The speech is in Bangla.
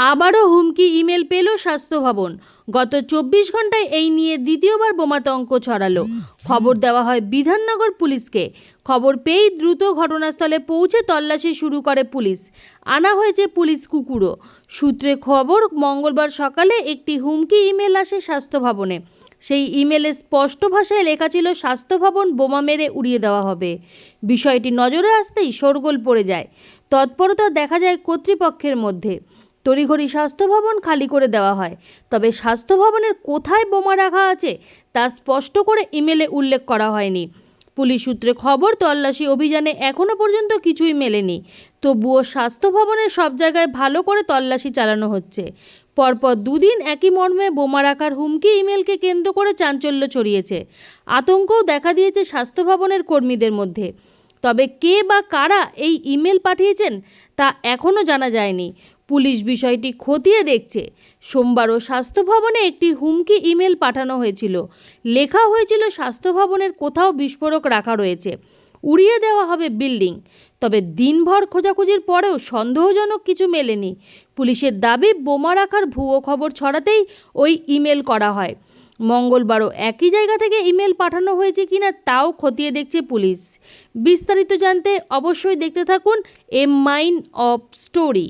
আবারও হুমকি ইমেল পেল স্বাস্থ্য ভবন। গত 24 ঘন্টায় এই নিয়ে দ্বিতীয়বার বোমাতঙ্ক ছড়ালো। খবর দেওয়া হয় বিধাননগর পুলিশকে। খবর পেয়েই দ্রুত ঘটনাস্থলে পৌঁছে তল্লাশি শুরু করে পুলিশ। আনা হয়েছে পুলিশ কুকুরও। সূত্রে খবর, মঙ্গলবার সকালে একটি হুমকি ইমেল আসে স্বাস্থ্য ভবনে। সেই ইমেলে স্পষ্ট ভাষায় লেখা ছিল, স্বাস্থ্য ভবন বোমা মেরে উড়িয়ে দেওয়া হবে। বিষয়টি নজরে আসতেই শোরগোল পড়ে যায়। তৎপরতা দেখা যায় কর্তৃপক্ষের মধ্যে। তড়িঘড়ি স্বাস্থ্য ভবন খালি করে দেওয়া হয়। তবে স্বাস্থ্য ভবনের কোথায় বোমা রাখা আছে তা স্পষ্ট করে ইমেলে উল্লেখ করা হয়নি। পুলিশ সূত্রে খবর, তল্লাশি অভিযানে এখনও পর্যন্ত কিছুই মেলেনি। তবুও স্বাস্থ্য ভবনের সব জায়গায় ভালো করে তল্লাশি চালানো হচ্ছে। পরপর দুদিন একই মর্মে বোমা রাখার হুমকি ইমেলকে কেন্দ্র করে চাঞ্চল্য ছড়িয়েছে। আতঙ্কও দেখা দিয়েছে স্বাস্থ্য ভবনের কর্মীদের মধ্যে। তবে কে বা কারা এই ইমেল পাঠিয়েছেন তা এখনও জানা যায়নি। পুলিশ বিষয়টি খতিয়ে দেখছে। সোমবারও স্বাস্থ্য ভবনে একটি হুমকি ইমেল পাঠানো হয়েছিল। লেখা হয়েছিল, স্বাস্থ্য ভবনের কোথাও বিস্ফোরক রাখা রয়েছে, উড়িয়ে দেওয়া হবে বিল্ডিং। তবে দিনভর খোঁজাখুঁজির পরেও সন্দেহজনক কিছু মেলেনি। পুলিশের দাবি, বোমা রাখার ভুয়ো খবর ছড়াতেই ওই ইমেল করা হয়। মঙ্গলবারও একই জায়গা থেকে ইমেল পাঠানো হয়েছে কিনা তাও খতিয়ে দেখছে পুলিশ। বিস্তারিত জানতে অবশ্যই দেখতে থাকুন এম মাইন্ড অফ স্টোরি।